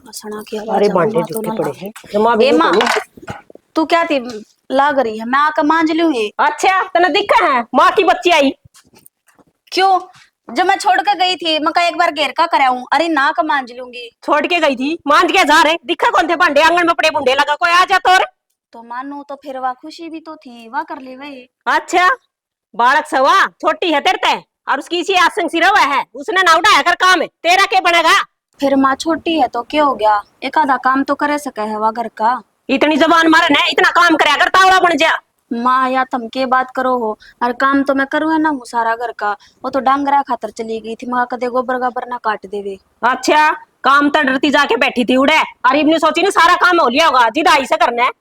सना की अरे आवाज भांडे माँ तो जुटे ना पड़े लागे। हैं जमा भी ए माँ, नहीं। तू क्या थी लाग रही है? मैं आकर मांझ लूं ये। अच्छा तने दिखा है माँ की बच्ची आई। क्यों? जब मैं छोड़ के गई थी मैं कहा एक बार घेर का कराऊं। अरे ना का मांझ लूंगी। छोड़ के गई थी मांझ के जा रहे दिखा कौन थे भांडे आंगन में पड़े बुंडे लगा कोई आ जाता और। तो मानू तो फिर वाह खुशी भी तो थी, वाह कर ले वही। अच्छा बालक सवा छोटी है तेरे ते और उसकी इसी आसंग सिरवा है उसने ना उठाया कर काम है तेरा क्या बनेगा। फिर माँ छोटी है तो क्या हो गया, एक आधा काम तो करे सके है वाह घर का। इतनी जबान मारन है इतना काम करे अगर तावड़ा बन जा। माँ या तुम के बात करो हो, और काम तो मैं करूँ है ना हूँ सारा घर का। वो तो डांगरा खातर चली गई थी, माँ कदे गोबर गाबर ना काट देवे। अच्छा काम तो डरती जाके बैठी थी उड़े और इबने सोची ना सारा काम हो लिया होगा जिद आई से करना है।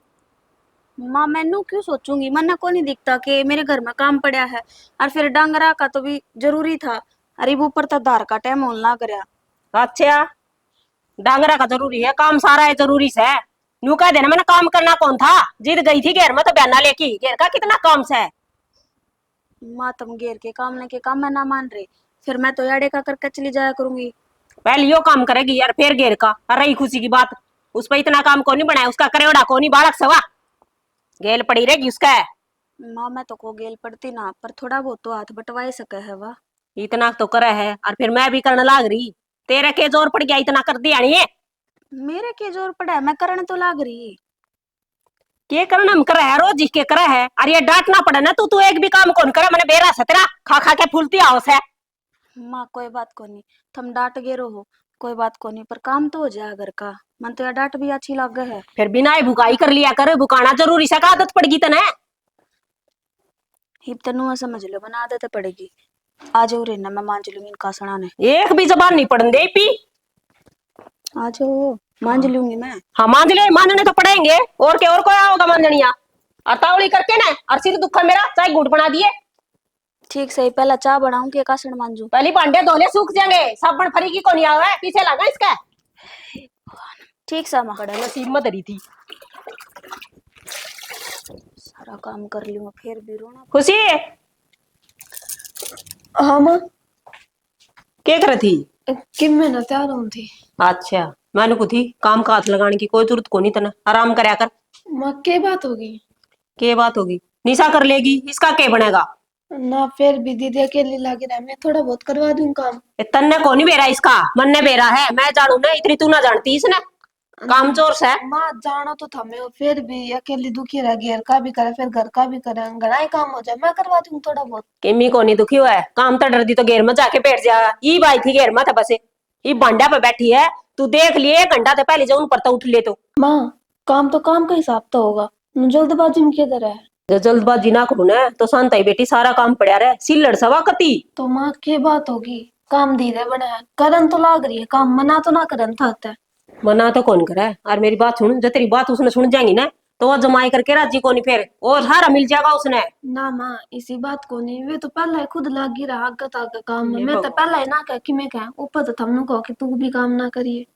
माँ मैनू क्यों सोचूंगी, मन्ना को नहीं दिखता कि मेरे घर में काम पड़ा है। और फिर डांगरा का तो भी जरूरी था। अरे वो ऊपर तो धार का टाइम होने लग रहा। अच्छा डांगरा का जरूरी है काम सारा है जरूरी से। यूं कह देना मैंने काम करना कौन था जिद गई थी घेर में तो बयाना लेके घेर का कितना काम से। माँ तुम घेर के काम ने के काम मैं ना मान रही, फिर मैं तो याडे का करके चली जाया करूंगी। पहले यो काम करेगी यार फिर घेर का और रही खुशी की बात उस पर इतना काम कौन नहीं बनाया उसका करेवड़ा कौन नहीं बालक सवा गेल पड़ी रहेगी उसका। माँ मैं तो को गेल पड़ती ना, पर थोड़ा बहुत तो हाथ बटवाए सके है वाह। इतना तो करे है और फिर मैं भी करने लाग रही तेरे के जोर पड़ गया इतना कर दिया नहीं है। मेरे के जोर पड़ा है, मैं करने तो लाग रही। के करना हम करे है रोज जी के करे है और ये डांटना पड़े ना तू तू एक भी काम कौन करे मैंने बेरा से तेरा खा खा के फूलती आओ से। माँ कोई बात को नहीं, तुम डांट गे रहो, कोई बात को नहीं, पर काम तो हो जाए घर का। मन तो यार डांट भी अच्छी लगे है। फिर बिना ही भुकाई कर लिया कर भुकाना जरूरी से का आदत पड़गी तने। हिप तनु समझ लो बना आदत पड़ेगी। आ जाओ रे ना, मैं मान लूंगी इनका सना ने। एक भी जबान नहीं पड़न दे पी। आ जाओ मान लूंगी मैं। हाँ मान ले मानने तो पड़ेंगे और क्या और कोई आओगा माननिया और तावड़ी करके ना और सिर दुखा मेरा चाहे घूट बना दिए। ठीक सही, पहला चाय बनाऊं कि कासण मांजू? पहली भांडे धोले सूख जाएंगे साबुन फरी की कोनी आवे पीछे लगा इसका। ठीक सा माँ। बड़ा नसीब में धरी थी। सारा काम कर लूंगा फिर भी रोना। खुशी हाँ माँ। क्या कर थी? कि मैं ना तैयार हूँ थी। अच्छा मैंने को थी काम का हाथ लगाने की कोई जरूरत को नहीं तना आराम करया कर। माँ के बात होगी? के बात होगी निशा कर लेगी इसका क्या बनेगा। ना फिर भी दीदी अकेली लगी रहा, मैं थोड़ा बहुत करवा दूं काम। तन्ने को नहीं बेरा इसका मन ने बेरा है मैं जानू ना इतनी तू ना जानती इसने काम चोर से। माँ जानो तो था मैं, फिर भी अकेली दुखी रह, घर का भी करे फिर घर का भी करे, घना ही काम हो जाए, मैं करवा दूं थोड़ा बहुत। किमी को नहीं दुखी हुआ है काम तो डर दी तो घेर में जाके बैठ जा ई बाई थी घेर में था बसे ये भांडा पे बैठी है तू देख लिए 1 घंटा तो पहले जाऊन पर तो उठ ले तो। माँ काम तो काम का हिसाब तो होगा, जल्दबाजी में किधर है। जो जल्दबाजी ना करू ना तो शांत ही बेटी सारा काम पड़ा रहे सिल्लड़ सवा कती। तो माँ के बात होगी, काम धीरे बना है, करन तो लाग रही है काम, मना तो ना करन था। मना तो कौन करे और मेरी बात सुन जो तेरी बात उसने सुन जाएंगी ना तो वो जमाई करके राजी को नहीं फिर और सारा मिल जाएगा उसने। ना माँ इसी बात को नहीं, वे तो पहला ही खुद लागी रहा आगे तक काम में, मैं तो पहला ही ना कह कि मैं कह ऊपर तो थमनु कहो कि तू भी काम ना करिए।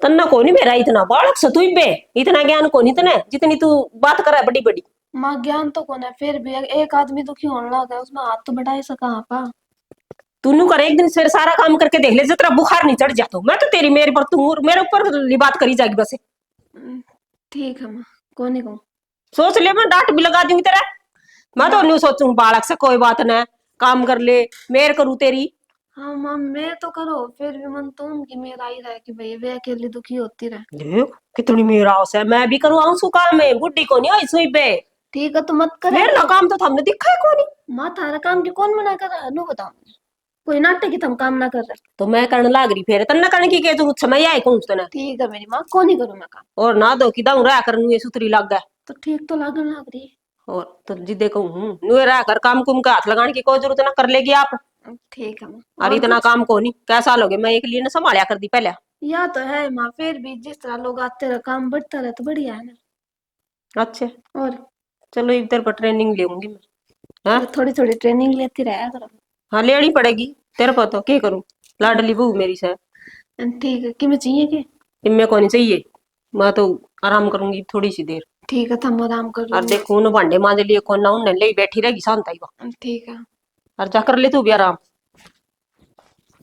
तन्ना को नहीं मेरा इतना बालक से तू बे इतना ज्ञान को नहीं तने जितनी तू बात करे बड़ी बड़ी। माँ ज्ञान तो कौन है, फिर भी एक आदमी दुखी होने लगा उसमें हाथ तो बढ़ा ही सका आपा। तू कर एक दिन फिर सारा काम करके देख ले जो तेरा बुखार नहीं चढ़ जाता मैं तो तेरी मेरे पर तू मेरे ऊपर बात करी जाएगी बस। ठीक है माँ, कौन ही कहूँ। सोच ले मैं डांट भी लगा दूंगी तेरा। मैं तो नहीं सोचूं बालक से कोई बात ना काम कर ले मेर करूँ तेरी। हाँ माँ मैं तो करो, फिर भी मन तो उनकी मेरा ही रहा कि भाई वे अकेली दुखी होती रहे। देख कितनी मेरा आस है मैं भी करूँ आंसू काम में बुढ़ी को नहीं आई सुई पे। ठीक है तो मत करे। मेरे ना काम तो हमने दिखा है कौन। माँ थारा काम की कौन मना कर रहा है, नो बताओ कोई नाटक की तुम काम ना कर रहे। तो मैं करने लाग रही फिर तन्ना करने की जरूरत समय आई कौन तना। ठीक है मेरी माँ, कौन ही करूँ मैं काम। और ना दो कि दाऊ रहा कर ये सुतरी लग गया। तो ठीक तो लागन लग रही। और तो जिदे कहूँ नुए रहा कर काम कुम का हाथ लगाने की कोई जरूरत ना कर लेगी आप। ठीक है माँ। और इतना काम को नहीं कैसा लोगे मैं एक लिए ना संभालिया कर दी पहले। या तो है माँ, फिर भी जिस तरह लोग आते रहे काम बढ़ता रहे तो बढ़िया है ना। अच्छा और चलो इधर पर ट्रेनिंग लेंगी मैं। हाँ थोड़ी थोड़ी ट्रेनिंग लेती रहा करो। हाँ लेनी पड़ेगी तेरे को तो क्या करूँ लाडली बहू मेरी से। ठीक है कि मैं चाहिए कि इनमें को नहीं चाहिए मैं तो आराम करूंगी थोड़ी सी देर। ठीक है थम आराम कर और लो। देखो उन भांडे मांजे लिए कौन ना उन्हें ले बैठी रहेगी शांत आई वहाँ। ठीक है। और जाकर ले तू भी आराम।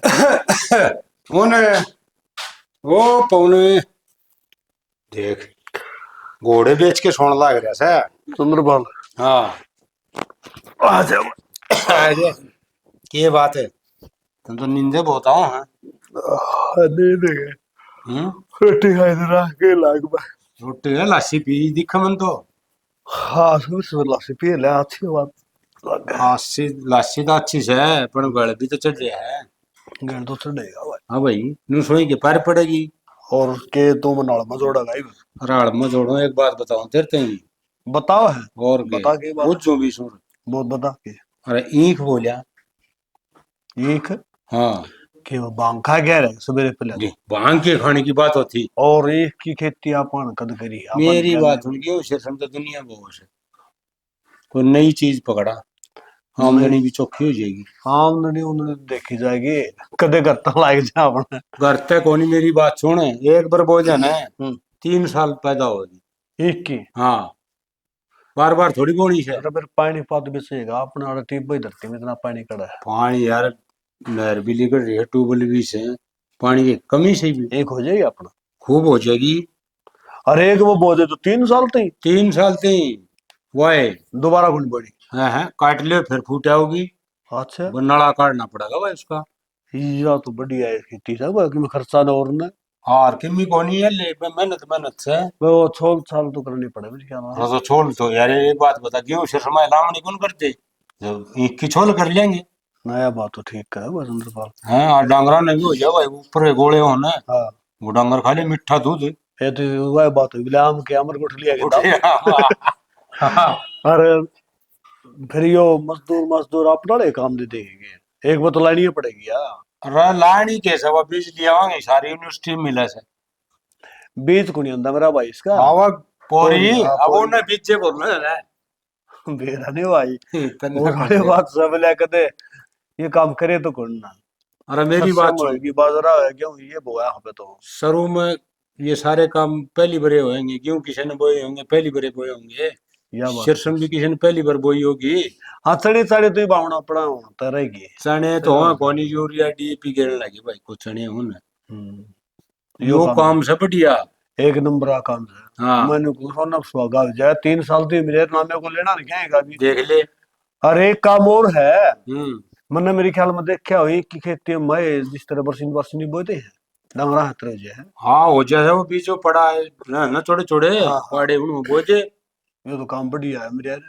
कौन है? ओ पौने देख घोड़े बेच के सोने लग रहा से। चंद्रपाल हाँ आ जा। अरे ये बात है, तुम तो नींदे बहुत आओ। हाँ नहीं देखे हम्म, रोटी खाई तो रह के लाग में। रोटी है लासी पी दिख मन तो। हाँ सुबह सुबह लासी पी ले अच्छी बात लग गया। लासी लासी तो अच्छी से है पर गल भी तो चढ़ रहा है। गल तो चढ़ेगा भाई। हाँ भाई नू सोई के पार पड़ेगी। और के तुम नाल में जोड़ा गाई राड़ में जोड़ो एक बात बताऊं तेरे ते बताओ है। और के बता के बात बुझो भी सुन। बहुत बता के अरे ईख बोलिया। एक हाँ कि वो बांग खा गया है सवेरे पहले जी भांग के खाने की बात होती। और एक की खेती अपन कद करी अपन मेरी क्या बात नहीं। सुन क्यों सिर समझ दुनिया बहुत है। कोई नई चीज पकड़ा नहीं। आमदनी भी चौखी हो जाएगी। आमदनी उमदनी देखी जाएगी कदे करता लाग जा अपने घर तक कोनी मेरी बात सुन एक बार भोजन है 3 साल पैदा होगी। एक की हाँ बार बार थोड़ी बोनी है। अरे फिर पानी पात भी सहीगा अपने वाला टीप ही धरती में इतना पानी कड़ा है। पानी यार नहर भी निकल रही है ट्यूबवेल भी से पानी की कमी से भी एक हो जाएगी अपना। खूब हो जाएगी। अरे एक वो बोझे तो 3 साल तक 3 साल से वाए दोबारा गुंड बड़ी। है काट ले फिर फूट आओगी। अच्छा वो नड़ा काटना पड़ेगा भाई उसका। या तो बढ़िया है खेती सब कि मैं खर्चा न और न हार किमी कोनी है ले मेहनत मेहनत से। वो 6 साल तो करनी पड़े मेरे ख्याल में। हाँ तो छोड़ तो यार एक बात बता गेहूं से समय लावणी कौन करते जब ईख की छोल कर लेंगे। नया बात तो ठीक है वो चंद्रपाल। हाँ और डांगरा ने भी हो जाए भाई ऊपर गोले होना हाँ वो डांगर खा ले मीठा दूध। ये तो वह बात हुई आम के अमर गुठ लिया गया उठे हाँ। अरे फिर यो मजदूर मजदूर अपना ले काम दे देंगे एक वो तो लानी पड़ेगी यार। अरे लानी कैसे वो बिजली आवांगे सारी यूनिवर्सिटी में मिला से। बीज को नहीं आंदा मेरा भाई इसका। आवा पोरी हाँ, अब पोरी। उन्हें पीछे बोलना है ना। मेरा नहीं भाई इतना और करते। ये बात सब ले कदे ये काम करे तो कौन ना। अरे मेरी बात सुन होगी बाजरा है क्यों ये बोया पे तो शुरू में ये सारे काम पहली बरे होंगे गेहूं किसी ने बोए होंगे पहली बरे बोए होंगे। या बात सरसों भी किसी ने पहली बार बोई होगी। हाँ चढ़ी चढ़ी तो ही बावना पड़ा होना तरेगी। चने तो हाँ कोनी यूरिया डीएपी गिरने लगी भाई कुछ चने होने यो यो काम से बढ़िया। एक नंबर का काम है। हाँ मैंने को सोना सुहागा हो जाए 3 साल तो मेरे नामे को लेना नहीं क्या भी। देख ले। अरे एक काम और है हम्म मैंने मेरे ख्याल में देखा हुई कि खेती में जिस तरह बरसीन बरसीनी बोते हैं डंगरा हाथ रह जाए। हाँ हो जाए वो बीचो पड़ा है ना छोटे छोटे हाँ। पड़े उन बोझे। ये तो काम बढ़िया है मेरे यार।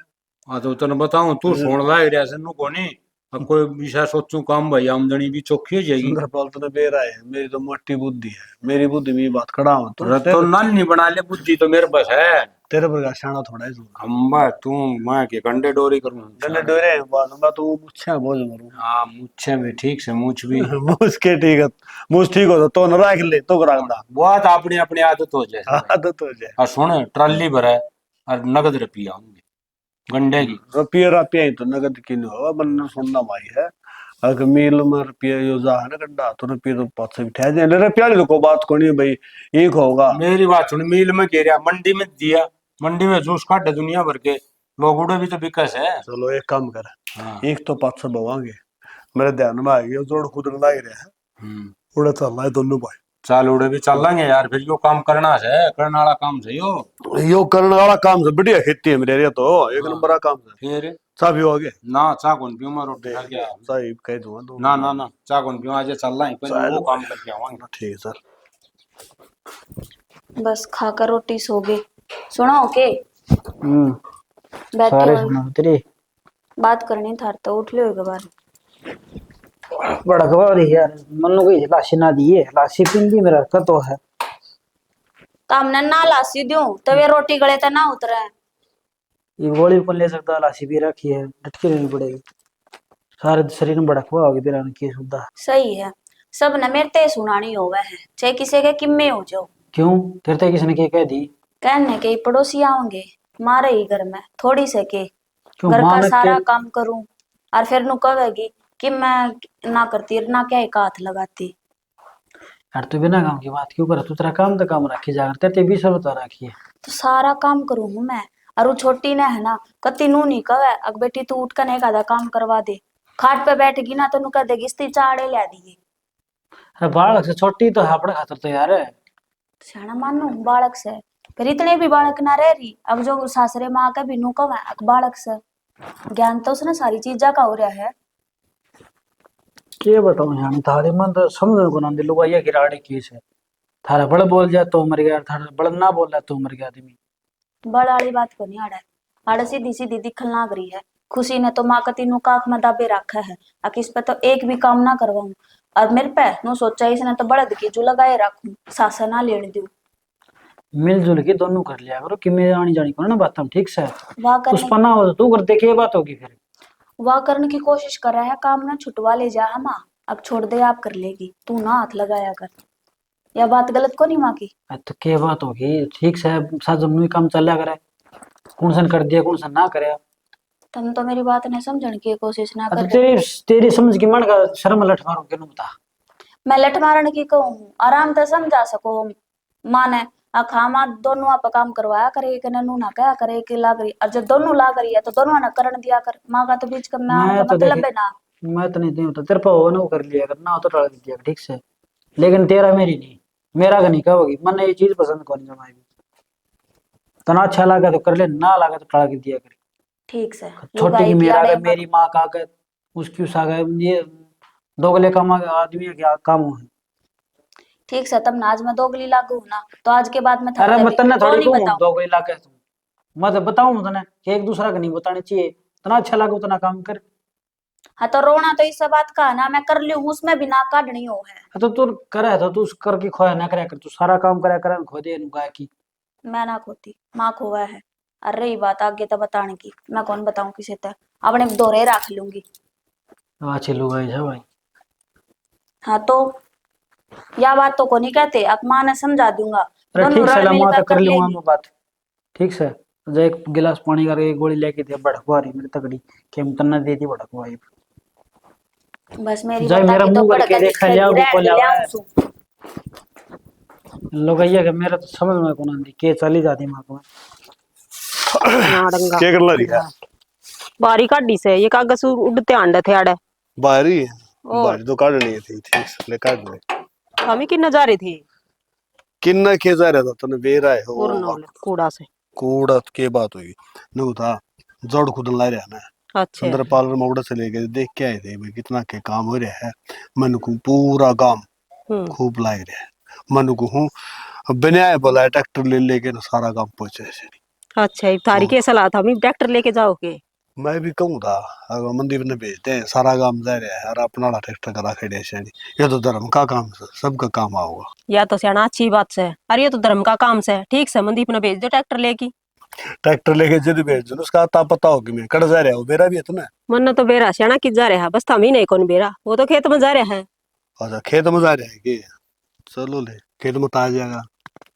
हाँ तो तने बताऊं तू सुन ला रहा से नु कोनी अब कोई विषय सोचूं काम भाई आमदनी भी चौखी हो जाएगी। चंद्रपाल तो बेरा है मेरी तो मोटी बुद्धि है मेरी बुद्धि में ये बात खड़ा हूं तो अरे तो नाल नहीं बना ले बुद्धि तो मेरे पास है। तेरे पर शाना थोड़ा है तू। अम्बा तू मैं के कंडे डोरी करूं। डंडे डोरे हैं बात मैं तो मुच्छा बोझ मारूं। हाँ मुझे भी ठीक से मुझ भी मुझके ठीक है मुझ ठीक हो तो न रख ले तो रखदा बहुत अपनी अपनी आदत हो जाए। आदत हो जाए। और सुन ट्राली भरा है और नगद रुपया होंगे गंडे की। रुपया ही तो नगद की नहीं हो बनना सुनना माई है। अगर मील में रुपया यो जा है ना गड्ढा तो रुपये तो पास से बिठा जाए रुपया तो कोई बात को नहीं भाई एक होगा। मेरी बात सुन मिल में घेरा मंडी में दिया मंडी में जूस काटे दुनिया भर के लोग उड़े भी तो विकास है। चलो एक काम कर हाँ एक तो 500 बवाएंगे मेरे ध्यान में आ गया जोड़ खुद लग रहा है उड़े चलना है दोनों भाई। चाल उड़े भी चल लेंगे यार फिर यो काम करना है करने वाला काम से यो करने वाला काम से बढ़िया खेती है मेरे एरिया तो एक नंबर का काम है। फिर चा भी हो गए ना चा कौन पियो मैं रोटी खा के आया। सही कह दूंगा तो ना ना ना चा कौन पियो आज चल रहा है पहले वो काम करके आवांगे। ठीक है सर। बस खाकर रोटी सो गए। सुनो ओके बैठे सारे हो सुना तेरी बात करनी था तो उठ लियो एक बार। बड़ा गवार यार मनु को लाशी ना दी है लाशी पिंदी मेरा का तो है तो हमने ना लासी दूं तब ये रोटी गले तो ना उतरे। ये गोली कौन ले सकता लाशी भी रखी है डटके लेनी पड़ेगी सारे शरीर में बड़ा खुआ होगी तेरा की सुधा। सही है सब न मेरे ते सुनानी होवे है चाहे किसी के किम्मे हो जाओ। क्यों तेरे ते किसने क्या कह दी कहने के पड़ोसी आओगे मारे ही घर में थोड़ी से के क्यों घर का माँ ने सारा के काम करूं और फिर नु कहेगी कि मैं ना करती ना क्या एक हाथ लगाती। यार तू बिना काम की बात क्यों कर तू तेरा काम तो काम रखी जाकर तेरे ते 20 बता रखी है तो सारा काम करूं हूं मैं और वो छोटी ने है ना कति नू नहीं कहे अग बेटी तू उठ कर नहीं आधा काम करवा दे खाट पे बैठेगी ना तो नु कह देगी इस्ती चाड़े ला दिए। अरे बालक से छोटी तो है अपने खातर तो यार। सियाना मानो बालक से, फिर इतने भी बालक ना रह रही। अब जो सासरे माँ का भी नू कब है बालक से, ज्ञान तो उसने सारी चीजा का हो रहा है। के बताऊं यानी थारे मन तो समझ को ना दिलो भैया गिराड़े केस है। थारा बड़ बोल जाए तो मर गया, थारा बड़ ना बोल जाए तो मर गया आदमी। बड़ वाली बात को नहीं आड़ा, आड़ा सीधी सीधी दिखल ना करी है। खुशी ने तो माँ का तीनों का आंख में दाबे रखा है, अब इस पे तो एक भी काम ना करवाऊं। और मेरे पे नो सोचा इसने तो बड़द की जो लगाए रखूं, सासा ना लेने दूं। मिलजुल के दोनों कर लिया करो कि मैं आनी जानी करो ना बात हम ठीक से। वाह कुछ करने पन्ना हो तो तू कर दे के बात होगी फिर। वाह करने की कोशिश कर रहा है, काम ना छुटवा ले जा हम। अब छोड़ दे, आप कर लेगी, तू ना हाथ लगाया कर। यह बात गलत को नहीं माँ की। तो के बात होगी ठीक से, साथ जमनू काम चल करे, कौन सन कर दिया कौन सन ना करे। तुम तो मेरी बात नहीं समझने की कोशिश ना अच्छा कर रहे। तेरी तेरी समझ की मन का शर्म लठ मारो के बता। मैं लठ मारने की कहूँ, आराम से समझा सको माँ ने। खामा माँ दोनों आप काम करवाया करे कि ननू ना क्या करे कि ला करी, और जब दोनों ला करी है तो दोनों ना करण दिया कर। माँ का तो बीच में आने मैं का तो मतलब देखे, है ना। मैं तो नहीं होता तेरे पर हो ना वो कर लिया कर, ना हो तो टाल दिया कर, ठीक से। लेकिन तेरा मेरी नहीं, मेरा का नहीं कहोगी मन ने ये चीज पसंद कौन जमाई। तना अच्छा लगा तो कर ले, ना लगा तो टाल के दिया कर। ठीक से छोटी की लुगाई की मेरा आड़े का, मत। मेरी माँ का आगे, उसकी उस आगे, ये दोगले काम आदमी क्या काम है। ठीक से तब ना आज मैं दोगली लागू हूं ना, तो आज के बाद मैं अरे थक मैं भी तन्ने तो थोड़ी नहीं कहूँ बताऊं। दोगले लाके तुम, मैं तो बताऊं तने कि एक दूसरा का नहीं बताने चाहिए। तना अच्छा लगा उतना काम कर। हाँ तो रोना तो इस बात का है ना, मैं कर लूं उसमें भी ना काटनी हो है। तो तू करे तो तू करके खोया ना करे कर, तू सारा काम करे करे खो दे गाय की। मैं ना खोती, माँ खोआ है। और रही बात आगे तो बताने की, मैं कौन बताऊं किसे तक, अपने दोहरे रख लूंगी। अच्छे लोग है भाई। हाँ तो यह बात तो को नहीं कहते, अब माँ ने समझा दूंगा। अरे दोनों ठीक से रल मैं मिलकर तो कर कर लूंगा लेंगे। मैं बात, ठीक से। जो एक गिलास पानी करके एक गोली लेके दे भड़कवा रही मेरी तगड़ी, कि हम तना दे दी भड़कवा। बस मेरी जय बता मेरा की तो मुंह करके भड़का देखा लिया दिखेगी, वो को रहन दे लावा लिया है। सु। लोग ये मेरा तो समझ में कौन आती के चली जाती माँ को। नाडंगा क्या कर रही है? बारी काटी से ये कागज उड़ते आंडे थे आड़े। बाहरी है, और बाहरी तो काटनी थी, ठीक से ले काट ले। हम ही किन्ना जा रहे थे किन्ना के जा रहा था तने बेरा है और हो नौले कूड़ा से। कूड़ा के बात हुई नु था, जड़ खुद ला रहा ना। अच्छा अंदर पार्लर मोड़ा से लेके देख के आए थे भाई कितना के काम हो रहा है। मन को पूरा काम खूब लाग रहा है। मन को हूँ बनाया बोला है ट्रैक्टर ले लेके ना सारा काम पहुंचे से। अच्छा एक थारी के सलाह था, हम ट्रैक्टर लेके जाओगे। मैं भी कहूँ था अगर मंदिर ने भेजते हैं सारा काम जा रहा है और अपना ट्रैक्टर करा खेड़े से। ये तो धर्म का काम है, सबका काम आओगा। या तो सियाना अच्छी बात से, अरे ये तो धर्म का काम से। ठीक से मंदीप ने भेज दो ट्रैक्टर लेके। ट्रैक्टर लेके जब भेज दो उसका आता पता हो कि मैं कट जा रहा हूँ, बेरा भी है तुम्हें। मन तो बेरा सियाना किस जा रहा है, बस हम ही नहीं कौन बेरा, वो तो खेत में जा रहा है। अच्छा खेत में जा रहा है कि चलो ले खेत में तो आ जाएगा।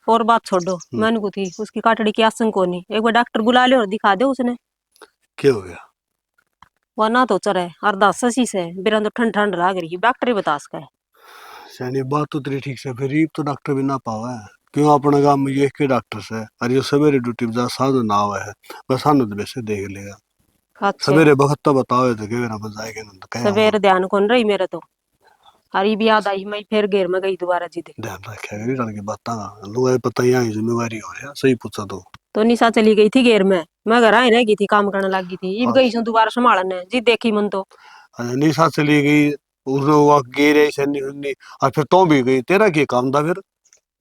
और बात छोड़ो, मैंने को थी उसकी काटड़ी की आसन को नहीं, एक बार डॉक्टर बुला ले और दिखा दे उसने। क्या हो गया? वरना तो चरे अर्धा ससी से बेरा तो ठंड ठंड लाग रही, डॉक्टर ही बता सका है। यानी बात तो तेरी ठीक से, फिर तो डॉक्टर भी ना पावा है क्यों अपने गांव में ये के डॉक्टर से और ये सवेरे ड्यूटी में जा साधु ना हुआ है बस सानू तो वैसे देख लेगा। अच्छा सवेरे वक्त तो बताओ तो क्या ना जाएगा ना तो क्या सवेरे ध्यान कौन रही मेरे तो, हरी भी याद आई, मैं फिर घेर में गई दोबारा जीते। ध्यान रखेगा नहीं लड़के बात लोग पता ही जिम्मेवारी हो रहा सही पूछा तो निशा चली गई थी घेर में, मैं घर आई नहीं थी काम करने लगी थी, इब गई सू दोबारा संभालने जी देखी मन तो। निशा चली गई उसने वो गिरे सन्नी उन्नी और फिर तो भी गई तेरा क्या काम था फिर?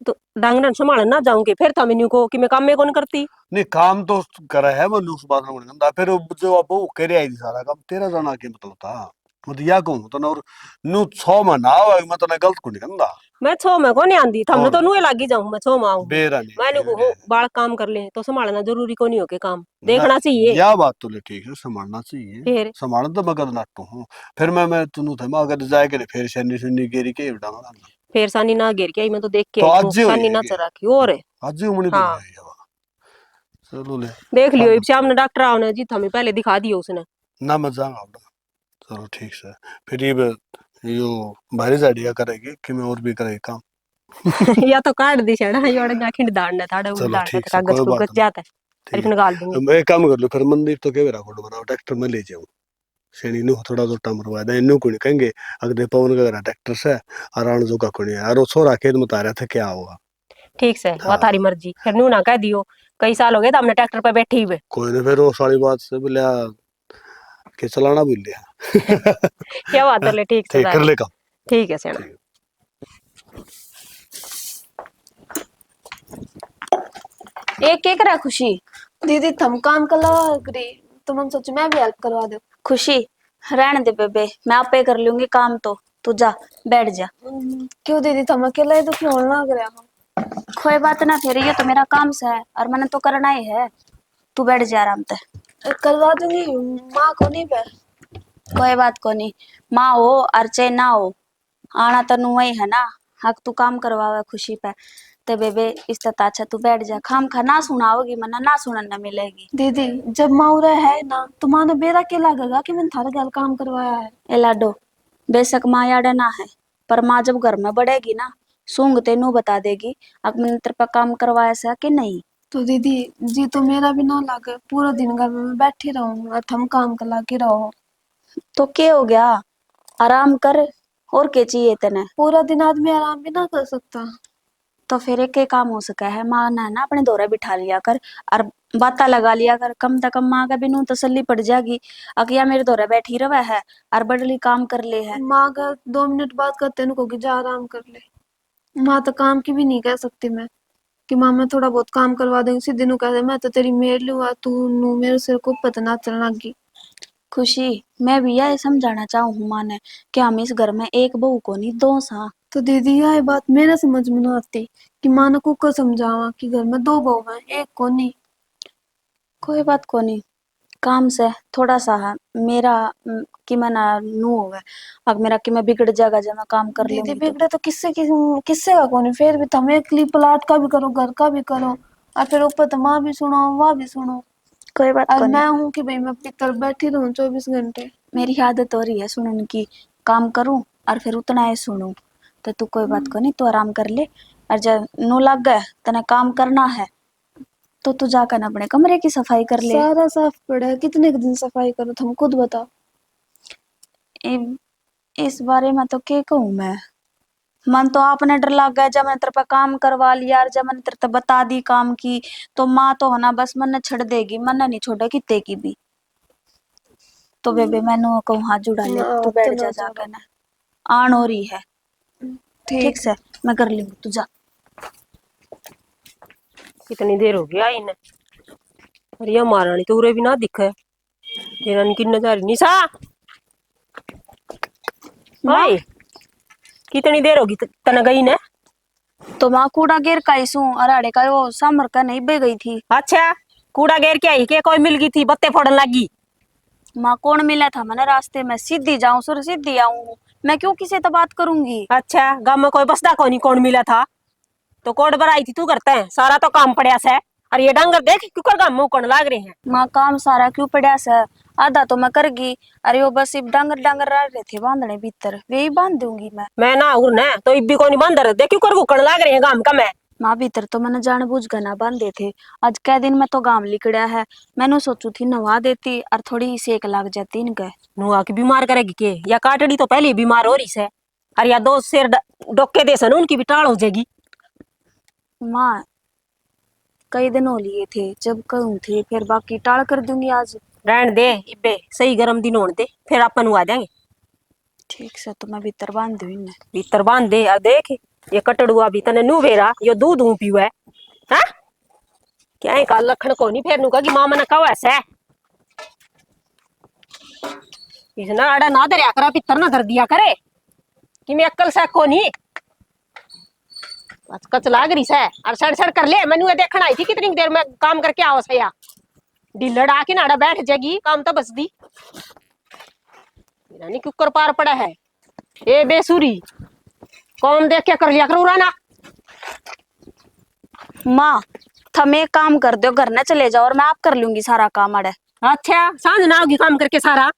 तो डांगरन संभालने ना जाऊंगी फिर था मेन्यू को कि मैं काम में कौन करती। नहीं काम तो करा है मैं उस बात में गंदा फिर जो अब वो करे आई थी सारा काम तेरा जाना के मतलब था मतलब या कहूँ तो और नु 6 महीना हुआ मैं तो गलत को नहीं गंदा। मैं 6 में कौन आंदी थमने और तो नुए लागी जाऊं, मैं 6 में आऊं बेरा नहीं मैंने को हो बाल काम कर ले तो संभालना जरूरी को नहीं हो के काम देखना चाहिए। या बात तो ले ठीक है संभालना चाहिए, फिर संभालना तो मैं कद नाटू हूँ। फिर मैं तुनु थे मैं अगर जाए के फिर सन्नी सुन्नी गेरी के डांगा फिर सानी ना घेर के आई, मैं तो देख के तो आई आज ही सानी हुई ना है चरा की और आज ही उमड़ी तो हाँ है चलो ले देख लियो इब शाम ने डॉक्टर आओ ने जी हमें पहले दिखा दियो उसने। ना मैं जाऊंगा चलो ठीक से फिर ये यो भारी जाड़िया करेगी कि मैं और भी करेगी काम। या तो काट दी छड़ा योड़ ना खिंड दांडने थाड़े चलो उड़ाड़ ठीक के से कागज कोई को बात गच जाता है ठीक अरे निकाल दूंगी। है मैं काम कर लो फिर मंदिर तो क्या मेरा फोटो बनाओ ट्रैक्टर में ले जाऊं। सेनी नु थोड़ा तो मरवा दे इन्नु को नहीं कहेंगे अगले पवन का घर ट्रैक्टर से आरान जो का कोनी और छोरा खेत में तारा था क्या होगा। ठीक से वो हाँ। थारी मर्जी, फिर नू ना कह दियो कई साल हो गए तो हमने ट्रैक्टर पे बैठे हुए। कोई ने फिर वो सारी बात से बोले के चलाना भूल लिया। क्या बात है, ठीक से ठीक कर तारी। ले काम। ठीक है सेना। एक एक रहा खुशी। दीदी थम काम कला करी तो मन सोचे मैं भी हेल्प करवा दो। खुशी रहने दे बेबे, मैं आपे कर लूंगी काम, तो तू जा बैठ जा। क्यों दीदी थम अकेला ही तो क्यों लग रहा हो। कोई बात ना, फिर ये तो मेरा काम से है और मैंने तो करना ही है। तू बैठ जा आराम से। करवा दूंगी माँ को नहीं पे। कोई बात को नहीं, माँ हो और चाहे ना हो, आना तो नु वही है ना। हक तू काम करवावे खुशी पे ते बेबे, इस तता अच्छा तू बैठ जा। खाम खा ना सुनाओगी मना, ना सुनना मिलेगी। दीदी जब माँ उरा है ना तो माँ ने बेरा के लगेगा कि मैंने थारे घर काम करवाया है। ए लाडो, बेशक माँ याडा ना है, पर माँ जब घर में बढ़ेगी ना, सूंघ तेनू बता देगी अब मैंने तेरे पे काम करवाया सा कि नहीं। तो दीदी जी तो मेरा भी ना लगे, पूरा दिन घर में बैठी रहूं और थम काम कर लाके रहो। तो क्या हो गया, आराम कर, और क्या चाहिए तेने। पूरा दिन आदमी आराम भी ना कर सकता। तो फिर एक काम हो सका है, माँ ने ना अपने दौरा बिठा लिया कर और बाता लगा लिया कर, कम से कम माँ का भी नू तसल्ली पड़ जाएगी। अकिया मेरे दौरा बैठी रवा है और बड़ली काम कर ले है। माँ का 2 मिनट बात करते न को जा आराम कर ले। माँ तो काम की भी नहीं कह सकती मैं कि माँ मैं थोड़ा बहुत काम करवा दूंगी, सीधे नु कह दे मैं तो तेरी मेड लूँ तू नु मेरे सिर को पता चलने लगी। खुशी, मैं भी यह समझाना चाहूँ माँ ने कि हम इस घर में एक बहू को नहीं दो सा। तो दीदी यह बात मेरे समझ में ना आती कि माँ ने को समझावा कि घर में 2 बहू हैं एक को नहीं। कोई बात को नहीं, काम से थोड़ा सा है मेरा कि मैं ना नू होवे, अब मेरा कि मैं बिगड़ जाएगा जब मैं काम कर दीदी लूंगी तो। बिगड़े तो किससे का कौन, फिर भी तुम एक क्लिप प्लाट का भी करो घर का भी करो और फिर ऊपर तो माँ भी सुनो वह भी सुनो। कोई बात और को मैं नहीं, हूँ कि भाई मैं पितर बैठी रहूं 24 घंटे। मेरी आदत हो रही है सुनने की, काम करूं और फिर उतना ही सुनूं। तो तू कोई बात को नहीं, तू आराम कर ले। और जब नू लग गए तने काम करना है तो तू जाकर अपने कमरे की सफाई कर ले। सारा साफ पड़ा है, कितने दिन सफाई करो तुम खुद बताओ। इस बारे में तो क्या कहूँ मैं, मन तो आपने डर लग गया जब मैंने तेरे पे काम करवा लिया और जब मैंने तेरे पे बता दी काम की, तो माँ तो है ना बस मन छड़ देगी, मन नहीं छोड़ेगी ते की भी। तो बेबे मैनू कहूँ हाथ जुड़ा ले, तू बैठ जा जाकर ना, आन हो रही है। ठीक से मैं कर लूंगी, तू जा। कितनी देर हो गया इन्हें, अरे ये महारानी तो उरे भी ना दिखे। जेरानी की नजर निशा, ओए कितनी देर होगी तना गई ने। तो माँ कूड़ा गिर का इसू अराड़े का वो सामर का नहीं बे गई थी। अच्छा कूड़ा घेर के आई के कोई मिल गई थी, बत्ते फोड़न लगी। माँ कौन मिला था मैंने रास्ते में, सीधी जाऊं सुर सीधी आऊं, मैं क्यों किसी से बात करूंगी। अच्छा गाँव में कोई बसदा को नहीं, कौन मिला था तो कोड पर आई थी तू करते हैं सारा तो काम पड़ा से। और ये डांगर देख क्यों गाँव में कौन लाग रहे हैं। माँ काम सारा क्यों पड़ा से, आधा तो मैं करगी। अरे वो बस डांगर डांगर रह रहे थे बांधने भीतर, वे ही बांध दूंगी मैं ना उर ने तो इब्बी को नहीं बांध रहे, देख क्यों कर लाग रहे हैं गाँव का। मैं माँ भीतर तो मैंने जानबूझ कर ना बांधे थे, आज कै दिन में तो गांव लिकड़ा है। मैंने सोचू थी नवा देती और थोड़ी सेक लग जाती इनके। नुआ की बीमार करेगी के, या काटड़ी तो पहले ही बीमार हो रही से, और या 2 शेर डोके दे सन उनकी भी टाल हो जाएगी। माँ कई दिन हो लिए थे जब कहूँ थे, फिर बाकी टाल कर दूंगी आज। रहन दे इब्बे, सही गर्म दिन होने दे फिर अपन आ जाएंगे। ठीक से तो मैं भीतर बांध दूँ इन्हें। भीतर बांध दे। और देख ये कटड़ुआ भी तने नू वेरा यो दूध हूं पीवे है क्या है का लखन को नहीं फेर नू का कि मां मने कहो ऐसे इसना आड़ा ना दरिया करा पितर ना धर दिया करे कि मैं अक्ल से को नहीं बस कच लाग रही से। और सड़ सड़ कर ले, मैंने देखना आई थी कितनी देर में काम करके आओ सया ढीलड़ आके नाड़ा बैठ जाएगी, काम तो बस दी यानी कुकर पार पड़ा है। ए बेसुरी कौन देख के कर लिया करो राना। माँ थम एक काम कर दो, घर न चले जाओ और मैं आप कर लूंगी सारा काम अड़े। अच्छा सांझ ना होगी काम करके सारा,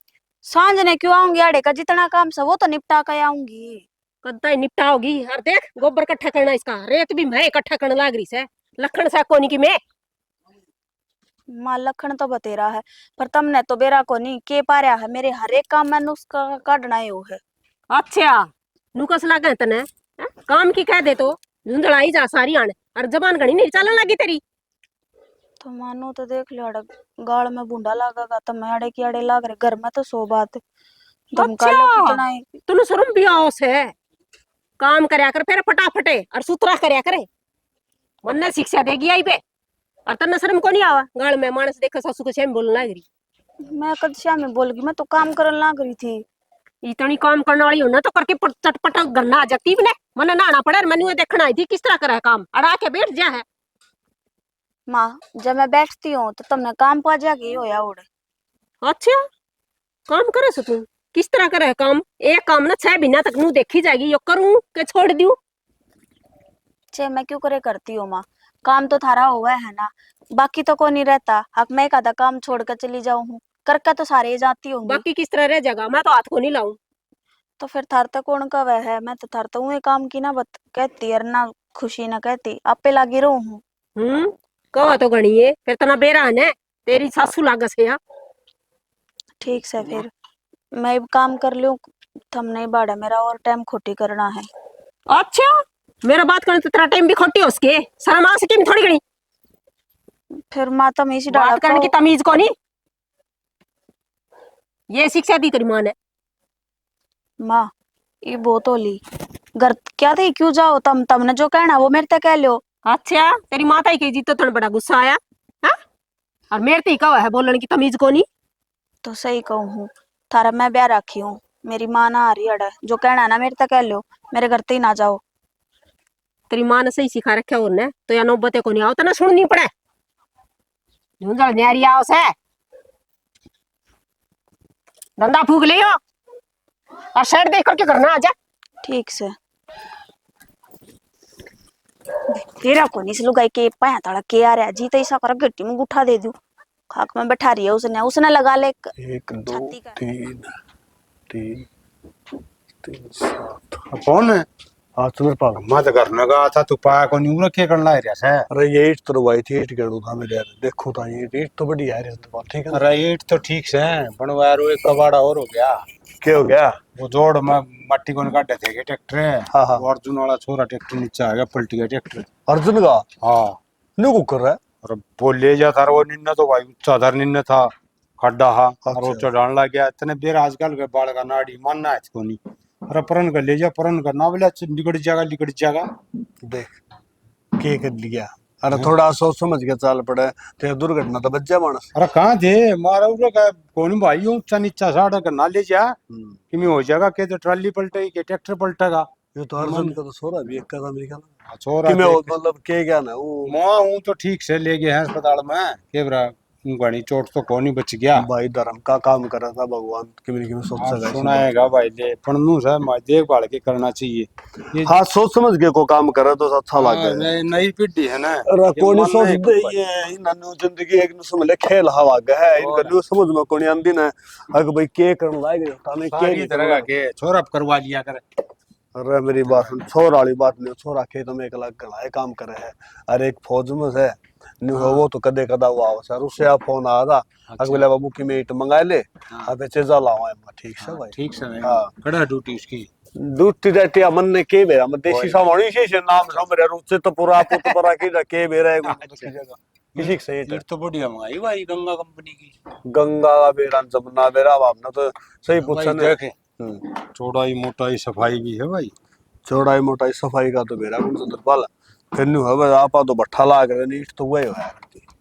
सांझ ने क्यों आऊंगी, अड़े का जितना काम से वो तो निपटा कर आऊंगी। कद्दा ही निपटा होगी। और देख गोबर इकट्ठा करना, इसका रेत भी मैं इकट्ठा करने लाग रही से, लखन से कोनी की मैं मां लखन तो बतेरा है, पर तुमने तो बेरा को नहीं के पाया है। मेरे हर एक काम मैंने उसका काटना ही हो है। अच्छा नुकस लागे तने हैं? काम की कह दे तो झुंझलाई जा सारी आने और जबान घनी नहीं चलन लगी तेरी। तो मानो तो देख लियो अड़े गाल में बूंदा लागेगा तो मैं अड़े की अड़े लाग रहे। घर में तो सो बात है, धमका लो अच्छा कितना ही। तूने शर्म भी आओस है। काम करया कर फिर फटाफटे और सुतरा करया करे। मन शिक्षा देगी आई पे और तन्ने शर्म को नहीं आवा गाल में मानस देखे सासू को सेम बोलने लग रही। मैं कद श्याम में बोल गई, मैं तो काम करने लाग रही थी। इतनी काम करने वाली हो ना तो करके चटपट गन्ना आ जाती भी ने मन नहाना पड़े मैंने देखना आई थी किस तरह करा है काम अड़ा के बैठ जा है। माँ जब मैं बैठती हूँ तो तुमने काम पा जाके होया उड़े। अच्छा काम करे सो तू किस तरह करे है काम। एक काम ना 6 महीना तक नू देखी जाएगी यो करूं के छोड़ दूं। चे मैं क्यों करे करती हूँ माँ, काम तो थारा हुआ है ना, बाकी तो कोई नहीं रहता। हक मैं एक आधा काम छोड़ कर चली जाऊँ हूँ, करके तो सारे ही जाती हूँ। बाकी किस तरह रह जाएगा मैं तो हाथ को नहीं लाऊं। तो फिर थार तक कौन का वह है, मैं तो थार तो वही काम की ना बत कहती और ना खुशी ना कहती, आपे लागी रहूं हूँ। कहा तो घनी है फिर तना बेरान है तेरी सासू लागस है। ठीक से फिर मैं अब काम कर लूं, थम नहीं बाड़ा मेरा और टाइम खोटी करना है। अच्छा मेरा बात करने तो तेरा टाइम भी खोटी हो उसके शर्म आ सके थोड़ी घनी। फिर माता में इसी डाला बात करने की तमीज को नहीं ये शिक्षा दी तेरी माँ ने। माँ ये बहुत होली घर क्या थी, क्यों जाओ तुमने जो कहना वो मेरे तक कह लो। अच्छा तेरी माता ही की जी तो थोड़ा बड़ा गुस्सा आया हाँ? और मेरे ते कहा है बोलने की तमीज को नहीं। तो सही कहूँ हूँ, थारा मैं ब्याह रखी हूँ, मेरी माँ ना आ रही अड़ा, जो कहना ना मेरे तक कह लो, मेरे घर ते ही ना जाओ। तेरी माँ ने सही सिखा रखा उन्हें तो या नौबते को नहीं आओ तना सुननी पड़े झुंझल न्यारी आओ से धंधा फूक लियो और शर्ट देख करके करना आजा। ठीक से तेरा को नहीं लुगाई के पाया ताड़ा के आ रहा जी, तो ऐसा कर गट्टी में गुठा दे दूं। खाक में बैठा रही है उसने उसने लगा ले 1 2 छाती का। 3 3 3 7। कौन है? हाँ चंद्रपाल। मैं तो करने का था तू पाया को नहीं रखे करना है से। अरे ये ईट तो रवाई थी, ईट गड़ू था मेरे यार, देखो था ये ईट तो बढ़िया है चंद्रपाल, ठीक है ना? अरे ईट तो ठीक से पण वो यार वो एक कबाड़ा और हो गया। क्या हो गया? वो जोड़ में मट्टी को काटे थे के ट्रैक्टर है। हाँ, हाँ। वो अर्जुन वाला छोरा ट्रैक्टर नीचे आ गया, पलट गया ट्रैक्टर। अर्जुन का? हाँ नु को कर रहा है? और बोले जा था वो निन्ना तो भाई चादर निन्ना था खड्डा हा और वो अच्छा। चढ़ाने लग गया। इतने देर आजकल के बाल का नाड़ी मानना है इसको नहीं। अरे परन कर ले जा, परन करना बोले लिकड़ जाएगा। देख के कर लिया। अरे थोड़ा सोच समझ के चाल पड़े ते दुर्घटना तो बच जा मानस। अरे कहाँ थे मारा उरो का कौन भाई ऊंचा नीचा साड़ा करना ले जा कि मैं हो जाएगा के तो ट्राली पलटेगी के ट्रैक्टर पलटेगा। ये तो अर्जुन का तो सोरा भी एक का था मेरे ख्याल छोरा कि मैं देख, मतलब के क्या ना वो मैं हूँ तो ठीक से ले गए हैं अस्पताल में के बरा घणी चोट तो कौन ही बच गया। भाई धर्म का काम कर रहा था भगवान कि मैंने सोच हाँ, सका सुनाएगा भाई दे पण नू से देखभाल के करना चाहिए ये। हाँ सोच समझ के को काम करे तो अच्छा लगे। नई पीढ़ी है ना अरे ये कोनी मन सोच नहीं दे कोई। ये इन्होंने जिंदगी एक नु समझ ले खेल हवा गया है इनका न्यू समझ में कोनी आंदी ना अगर भाई के करन लागे ताने के सारी नहीं तरह करना। के छोरा करवा लिया करे। अरे मेरी बात सुन, छोरा वाली बात नहीं, छोरा खेत में एक अलग गलाए काम करे है। अरे एक फौज में से न्यू हो वो तो कदे कदा हुआ सर उससे आप फोन आ था अगले बाबू की मीट मंगा ले अबे चेजा लावा ठीक से भाई ठीक से हाँ कड़ा ड्यूटी उसकी दूटी रहती मन ने के बेरा मैं देसी सामानी से नाम समरे रुचे तो पूरा पुत परा की के बेरा है की जगह किसी से ये तो बढ़िया मंगाई भाई गंगा कंपनी की। गंगा का बेरा जमुना बेरा आपने तो सही पूछा ने। देखे चौड़ाई मोटाई सफाई भी है भाई। चौड़ाई मोटाई सफाई का तो बेरा कौन चंद्रपाल कन्नू हवे आपा तो भट्ठा लाग रहे नीट तो वही है।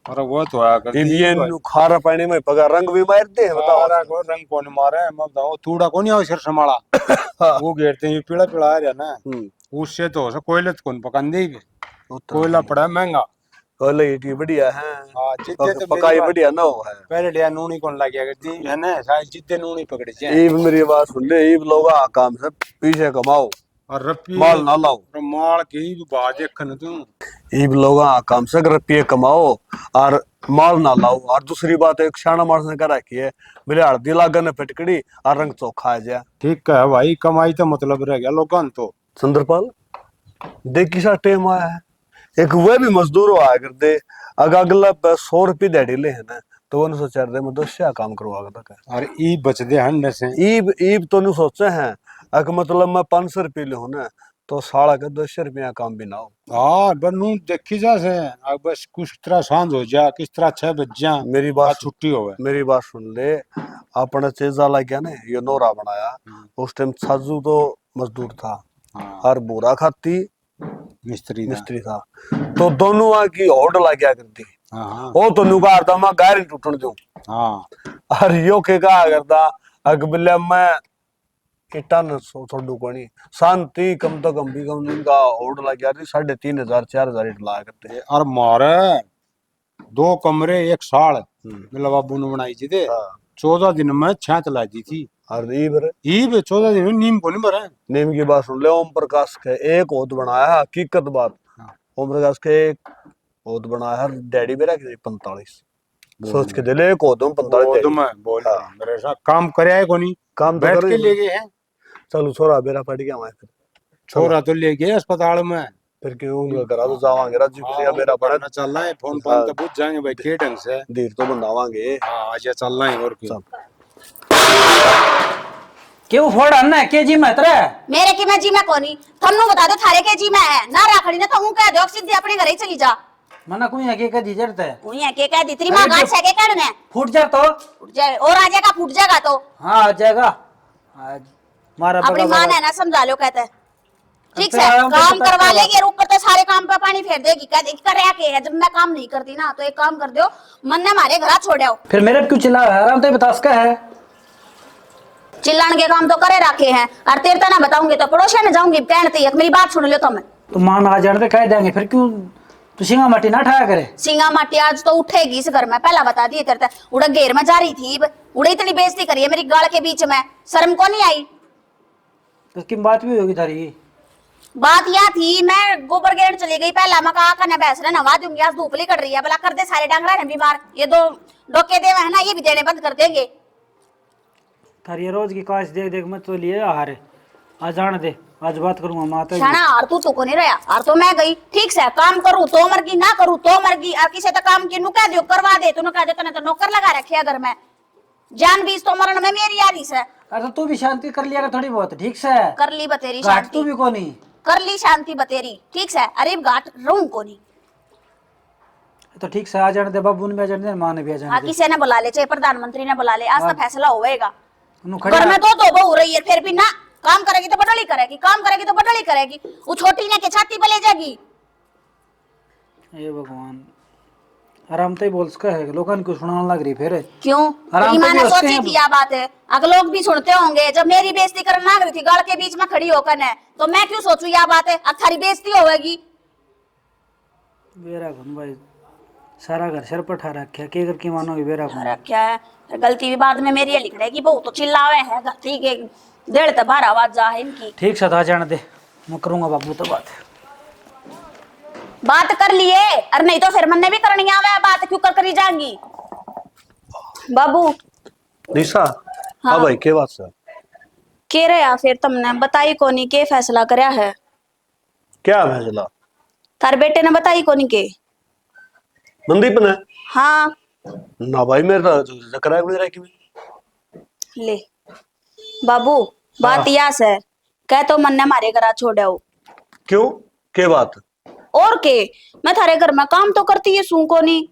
अरे वो तो आया करती ये है नु खारा पानी में पगा रंग भी मारते हैं बताओ। सारा को रंग कौन मारे मैं बताओ तूड़ा कौन है सिर संभाला वो घेरते हैं पीला पीला आ रहा ना उससे तो हो कोयले तो कौन पकन देगी कोयला पड़ा महंगा कोयला ये बढ़िया है। हां जितने तो पकाई बढ़िया ना हो है पहले लिया नूनी कौन लग गया करती है ना शायद जितने नूनी पकड़े छे। ये मेरी बात सुन ले ये लोग काम से पीछे कमाओ और रपी माल ना लाओ माल की बात देखन तू ये लोग काम से रुपये कमाओ और माल ना लाओ। और दूसरी बात एक शाना मार ने करा की है मेरे हल्दी लागन ने फटकड़ी और रंग चोखा आ जा ठीक है भाई कमाई तो मतलब रह गया लोगन तो। चंद्रपाल देख किसा टेम आया है एक वे भी मजदूर हुआ करते, अगर अगला 100 रुपये दिहाड़ी ले है ना, तो वो सोच रहे मैं 10 काम करवा तक और ई बचदे हंड से ईब ईब तो नहीं सोचे हैं, अगर मतलब मैं 500 रुपये ले ना, तो साड़ा का 10 रुपया काम भी ना हो। हाँ बनू देखी जा से अब बस कुछ तरह सांझ हो जा, किस तरह 6 बज जा, मेरी बात छुट्टी हो गए। मेरी बात सुन ले, अपने चेजा ला क्या ने ये नोरा बनाया, उस टाइम साजू तो मजदूर था, हाँ और बोरा खाती मिस्त्री था, तो दोनों आ की होड़ ला क्या करती, हाँ वो तो नुका था मैं गाय टूटन दूं, हाँ और यो के कहा करता अकबले मैं इटन छोड़ू कोनी शांति कम तो कम भी कम इनका होड़ ला क्या 3500 4000 इट ला करते। और मारे 2 कमरे 1 साल मेरा बाबू ने बनाई थी थे, 14 दिन में 6 चला दी थी। और ई 14 दिन में नीम को नहीं भरा। नेम की बात सुन ले, ओम प्रकाश के एक होत बनाया, हकीकत बात, ओम प्रकाश के एक होत बनाया, डैडी मेरा 45 सोच के दिले एक होत 45 तो मैं बोल मेरे साथ काम करे है कोनी, काम तो बैठ करे के ले गए हैं। चलो छोरा बेरा पड़ गया मैं, फिर छोरा तो ले गए अस्पताल में, फिर क्यों करा तो जावांगे राजू के मेरा बड़ा पढ़ना चल रहा है, फोन पर तो पूछ जाएंगे भाई के ढंग से धीर तो बनावांगे। हाँ आज चल रहा है और क्यों क्यों फोड़ अन्ना के जी में तेरे मेरे की मैं जी में कोनी, थमनु बता दो थारे के जी में है ना, राखड़ी ने तो हूं कह दो सीधे अपने घर ही चली जा। मना कोई है के दी जरता है उही है के कह दी तेरी मां गांठ से के कहने फूट जा तो उठ जाए और आ जाएगा, फूट जाएगा तो हाँ आ जाएगा आज मारा अपनी बगा मां बगा है ना समझा लो कहते हैं। ठीक अच्छा, से हम तो काम पता करवा चला। लेगी और ऊपर तो सारे काम पे पानी फेर देगी, कह देगी करे के है, जब मैं काम नहीं करती ना तो एक काम कर दो मन ने हमारे घर छोड़ो। फिर मेरे पे क्यों चिल्ला रहा है? आराम तो बता सका है चिल्लाने के काम तो करे रखे हैं, और तेरे तो ना बताऊंगी तो पड़ोसिया ने जाऊंगी कहते ही, मेरी बात सुन लो तो मैं तो मान आ जाने कह देंगे, फिर क्यों तू सिंगा माटी ना ठाया करे। सिंगा माटी आज तो उठेगी इस घर में, पहला बता दिए तेरे उड़ा घेर में जा रही थी, उड़े इतनी बेइज्जती करी है मेरी गाल के बीच में, शर्म को नहीं आई। तो उसकी बात भी होगी थारी। बात यह थी मैं गोबर गेट चली गई, पहला मैं कहा करने भैंस ने नवा दूंगी, आज धूप कट रही है, भला कर दे सारे डांगरा ने बीमार, ये दो डोके दे है ना ये भी देने बंद कर देंगे। थारी रोज की काश देख देख मत तो लिए हारे, आज जाने दे, आज बात करूंगा माता जी। शाना और तू तो को नहीं रहा, और तो मैं गई ठीक से, काम करूं तो मरगी ना करूं तो मरगी, और किसी तो काम की नु कह दो करवा दे, तू कह दे तने तो नौकर लगा रखे अगर मैं जान बीस तो मरण में मेरी यारी से। अरे तो तू भी शांति कर लिया कर थोड़ी बहुत, ठीक से कर ली बतेरी घाट शांति, तू भी को नहीं कर ली शांति बतेरी ठीक से, अरे घाट रहूं को नहीं। तो ठीक से आ जाने दे, बाबू ने भी आ जाने दे, माँ ने भी आ जाने हाँ दे। किसी ने बुला ले, चाहे प्रधानमंत्री ने बुला ले, आज तो फैसला होएगा। उन्हों घर खड़े में दो बहू रही है, फिर भी ना काम करेगी तो बडोली करेगी, काम करेगी तो बडोली करेगी, वो छोटी ने के छाती पे ले जाएगी। ये भगवान आराम तो ही बोल सका है, लोगों को सुनाने लग रही फिर क्यों आराम तेरी से माँ भी ने हंसते सोची हैं। थी यह बात है, अगर लोग भी सुनते होंगे, जब मेरी बेइज्जती करने लग रही थी गाल के बीच में खड़ी होकर ने, तो मैं क्यों सोचूं यह बात है, अब थारी बेइज्जती होगी। बेरा घन भाई सारा घर सिर पर ठा रखा, के करके मानोगे बेरा घन। अरे क्या है, गलती भी बाद में मेरी लिख रहेगी, बहु तो चिल्लावे है ठीक है, डेढ़ तो 12 आवाज जा है इनकी। ठीक से आ जाने दे, मैं करूंगा बाबू तो बात कर लिए, और नहीं तो फिर मन ने भी करनी आवे बात, क्यों कर करी जाएंगी बाबू। निशा हाँ। हाँ भाई के बात से के रहा फिर तुमने बताई कोनी के फैसला करया है, क्या फैसला थारे बेटे ने बताई कोनी के। मनदीप ने हाँ ना भाई मेरा कराया कोनी रखी में ले बाबू बात यह है, कह तो मन ने मारे घर छोड़ा हो। क्यों के बात और के मैं थारे घर में काम तो करती है सू को नहीं।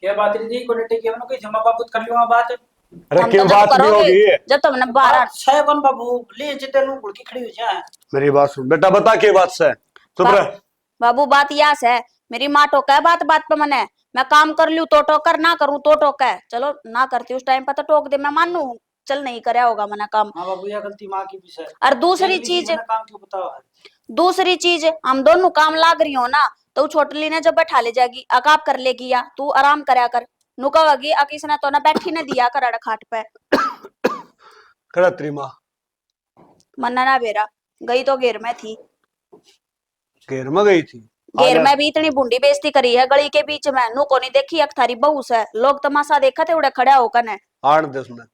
क्या बात रही थी कोने टेके में कोई जमा बाबू कर लियो बात। अरे हम क्यों तो जब बात नहीं करोगे, होगी जब तुमने 12 छह कौन बाबू ले जिते नु गुड़की खड़ी हो जा। मेरी बात सुन बेटा, बता के बात से चुप रह। बाबू बात यह है, मेरी माँ टोका है बात बात पे मने, मैं काम कर लूं तो टोकर, ना करूं तो टोका है, चलो ना करती उस टाइम पर तो टोक दे, मैं मानू चल नहीं करया होगा मना काम। हां बाबू ये गलती मां की भी है। और दूसरी चीज, काम क्यों बताओ दूसरी चीज हम दोनों काम लाग रही हो ना, तो छोटली ने जब बैठा ले जाएगी अकाब कर लेगी, या तू आराम करया कर नुकागी, किसने तो ना बैठी ने दिया कर खाट पे करा तेरी माँ मन्ना ना बेरा गई तो घेर में थी, घेर में गई थी घेर में भी इतनी बूंदी बेइज्जती करी है गली के बीच में, नु को नहीं देखी अख थारी बहू से, लोग तमाशा देखा थे उड़े खड़ा होकर ने। आण दे उसने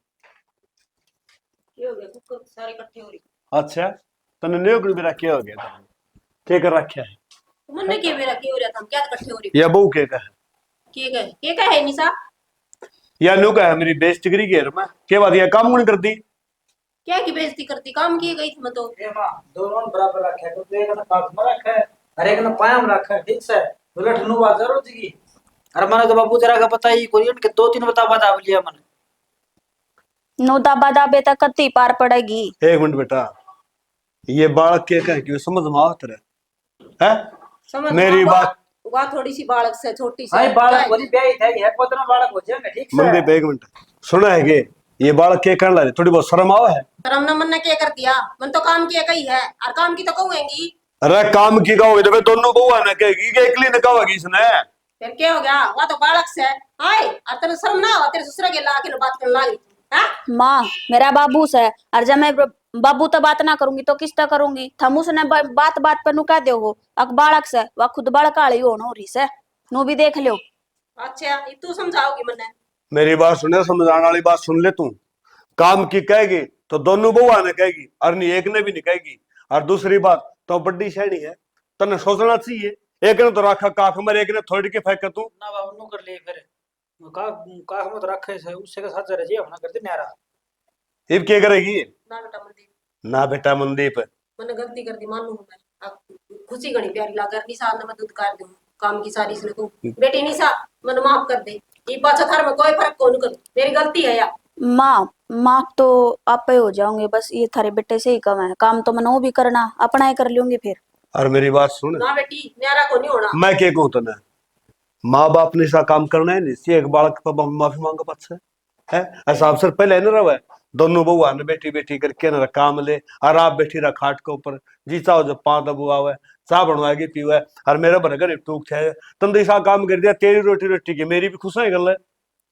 अच्छा तने ने ओकड़ी बेरा क्या हो गया, क्या कर रखा है तुमने क्या मेरा क्यों हो रहा था, हम क्या इकट्ठे हो रहे या बहू के का है के का है निशा, या नु का है मेरी बेइज्जती करी घेर में के बाद ये काम नहीं करती। क्या की बेइज्जती करती, काम किए गई थी मैं तो। ये मां दोनों बराबर रखे तो एक ना पास में रखे और एक ना पायम रखे, ठीक से बुलेट नु बात जरूर जी। अरे मैंने तो बाबू तेरा का पता ही कोरियन के दो तीन बता लिया मैंने। नो दाबा दाबे तक कत्ती पार पड़ेगी। एक मिनट बेटा, ये बालक के का क्यों समझ में आवत है समझ मेरी बात वह थोड़ी सी बालक से छोटी सी हाय बालक बोली ब्याह थे है कोतना बालक हो जाएंगे, ठीक से मंदीप एक मिनट सुना है कि ये बालक के करने लगे थोड़ी बहुत शर्म आवा है। शर्म न मन ने क्या कर दिया, मन तो काम किया कही है और काम की तो कहूंगी। अरे काम की कहोगे तो दोनों बउआ ना कहेगी कि एकली ने कहोगी इसने। फिर क्या हो गया, वह तो बालक से हाय और तेरे शर्म ना हो, तेरे ससुर के ला के बात करने लगी हां। माँ मेरा बाबू से, और जब मैं बाबू तो बात ना करूंगी तो किस तरह करूंगी। थम उसने बात बात पर नु कह दो हो अक बालक से, वह खुद बड़काली हो हो रही से नु भी देख लियो। अच्छा ये तू समझाओगी मन्ने। मेरी बात सुने, समझाने वाली बात सुन ले तू। काम की कहेगी तो दोनों बउआ ने कहेगी और नहीं एक ने भी नहीं कहेगी। और दूसरी बात तो बड़ी शैनी है, तने सोचना चाहिए। एक ने तो रखा काख मर, एक ने थोड़ी के फेंक तू ना बाबू नु कर ले फिर का मत रखे से उससे का साथ रहे अपना कर दे न्यारा। इब क्या करेगी ना बेटा मनदीप, ना बेटा मनदीप मैंने गलती कर दी मानू मैं, अब खुशी घनी प्यारी लागर निशा ने मैं दूध कर दूं काम की सारी इसने तू बेटी निशा मन माफ कर दे, ये पाछा थार में कोई फर्क कौन कर, मेरी गलती है या माँ माफ तो आप ही हो जाओगे, बस ये थारे बेटे से ही कम है, काम तो मैं भी करना अपना ही कर लूंगी फिर। और मेरी बात सुन, ना बेटी न्यारा को नहीं होना। मैं क्या कहूँ तने, माँ बाप ने ऐसा काम करना है नहीं, एक बालक पर माफी मांगो पाछे है ऐसा अवसर पहले न रहा। दोनों बउआ ने बेटी बेटी करके न काम ले और आप बैठी रहा खाट के ऊपर जी चाहो जब 5 दबू आवे चाह बनवाएगी पीवे और मेरा बने घर टूक छे तुम ऐसा काम कर दिया, तेरी रोटी रोटी की मेरी भी खुश है गल है।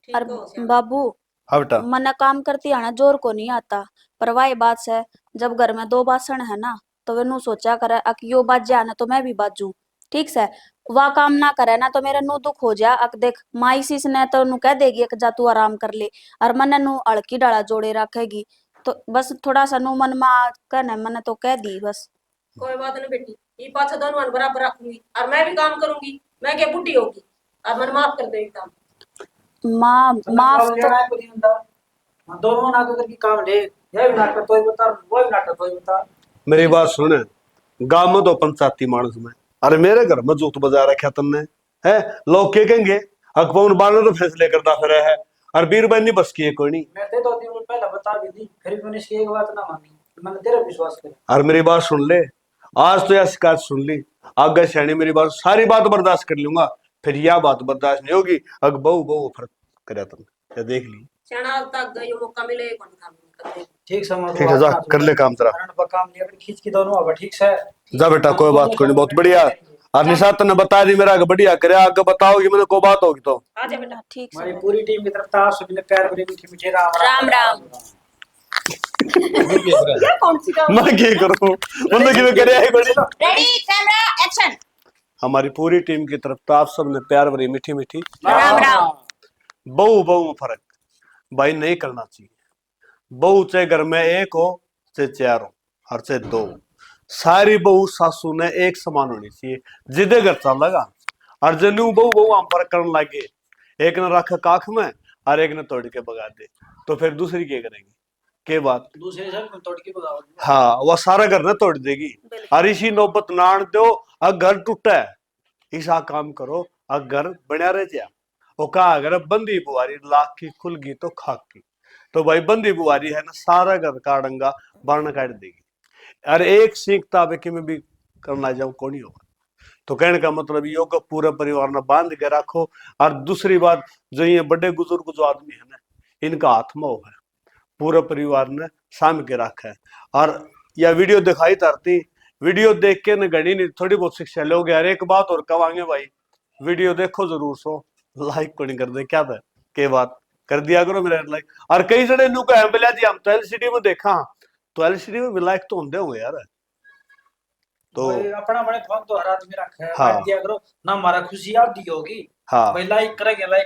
और बाबू हाँ बेटा मना काम करती आना जोर को नहीं आता, पर वही बात है जब घर में 2 बासन है ना तो वे नु सोचा करे अक यो बाज जाए ना तो मैं भी बाजू, ठीक से वह काम ना करे ना तो मेरा नु दुख हो जा। अक देख माई सी ने तो नु कह देगी कि जा तू आराम कर ले, और मन नु अड़की डाला जोड़े रखेगी, तो बस थोड़ा सा नु मन में कहने मन तो कह दी बस। कोई बात नहीं बेटी, ये पाछा दोनों बराबर रखूंगी और मैं भी काम करूंगी, मैं क्या बुढ़ी होगी और मन माफ कर दे एकदम। माँ माफ तो दोनों ना करके काम ले, ये भी नाटक तो ही बता, वो भी नाटक तो ही बता। मेरी बात सुने, गांव में तो पंचायती मानस में अरे मेरे घर में जूत बजा रखा तुमने है, लोग क्या कहेंगे अकबौन बाने तो फैसले करता फिर है और बीरबल नहीं बस की कोई नहीं। मैं ते 2 दिन पहले बता भी दी, फिर भी मैंने इसकी एक बात ना मानी, मैंने तेरा विश्वास किया। और मेरी बात सुन ले, आज तो यह शिकायत सुन ली, आगे शैनी मेरी बात सारी बात बर्दाश्त कर लूंगा, फिर यह बात बर्दाश्त नहीं होगी अग बहु बहु फर्क करे तुम या देख ली। चना तक गई मौका मिले कौन काम कर दे। ठीक समझ ठीक है जा कर ले काम तेरा, काम लिया खींच के दोनों अब ठीक से जा बेटा कोई बात कोई नहीं, बहुत बढ़िया। और निशात ने बता दी मेरा बढ़िया करे, आगे बताओगी मैंने को बात होगी तो आ जा बेटा। ठीक हमारी से पूरी टीम की तरफ से आप सभी ने प्यार भरे मीठे मीठे राम राम राम। ये कौन सी काम, मैं क्या करूं मतलब कि करे है बड़ी। Ready camera action. हमारी पूरी टीम की तरफ तो आप सब ने प्यार भरी मीठी मीठी राम राम। बहु बहु फर्क भाई नहीं करना चाहिए। बहू चाहे घर में एक हो चाहे 4 हो और चाहे 2 हो, सारी बहू सासू ने एक समान होनी चाहिए, जिदे घर चल लगा और जनु बहू बहू हम फर्क करने लगे, एक ने रखा काख में और एक ने तोड़ के भगा दे, तो फिर दूसरी क्या करेगी के बात दूसरे सब को तोड़ के भगाओ। हाँ वह सारा घर ने तोड़ देगी। और इसी नौबत नान दो अगर घर टूटा है, ऐसा काम करो अगर घर बना रह जा। वो कहा अगर बंदी बुआरी लाख की खुल गई तो खाक की, तो भाई बंदी बुआरी है ना सारा घर का डंगा बारना काट देगी। अरे एक सीखता कि मैं भी करना जाऊं कौन ही होगा, तो कहने का मतलब ये होगा पूरा परिवार ने बांध के रखो। और दूसरी बात जो ये बड़े बुजुर्ग जो आदमी है ना, इनका आत्मा हो है पूरा परिवार ने साम के रखा है। और यह वीडियो दिखाई तरती वीडियो देख के न घड़ी नहीं थोड़ी बहुत शिक्षा लोगे। यार एक बात और कवांगे भाई, वीडियो देखो जरूर सो लाइक को नहीं कर दे क्या था के बात कर दिया करो मेरे लाइक। और कई जने नु का एम्बुलेंस जी हम तो एलसीडी में देखा, तो एलसीडी में लाइक तो होंगे होंगे यार। तो अपना बड़े फोन तो हर आदमी रखा है, हाँ। लाइक दिया करो ना, हमारा खुशी आती होगी। हाँ भाई लाइक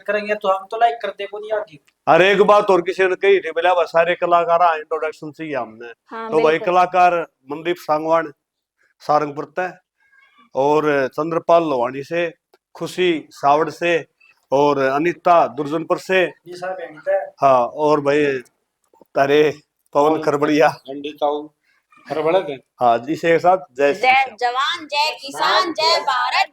करेंगे तो हम तो लाइक करते को नहीं आती। और एक बात और किसी ने कही थी बोला सारे कलाकार इंट्रोडक्शन चाहिए हमने, हाँ, तो भाई बिल्कुल। कलाकार मनदीप सांगवान सारंगपुर तय और चंद्रपाल लोहानी से, खुशी सावड़ से, और अनीता दुर्जनपुर से। हाँ, और भाई तारे पवन खरबड़िया। खरबड़े थे। हाँ जी, से एक साथ जय श्री जय श्याम। जवान जय किसान जय भारत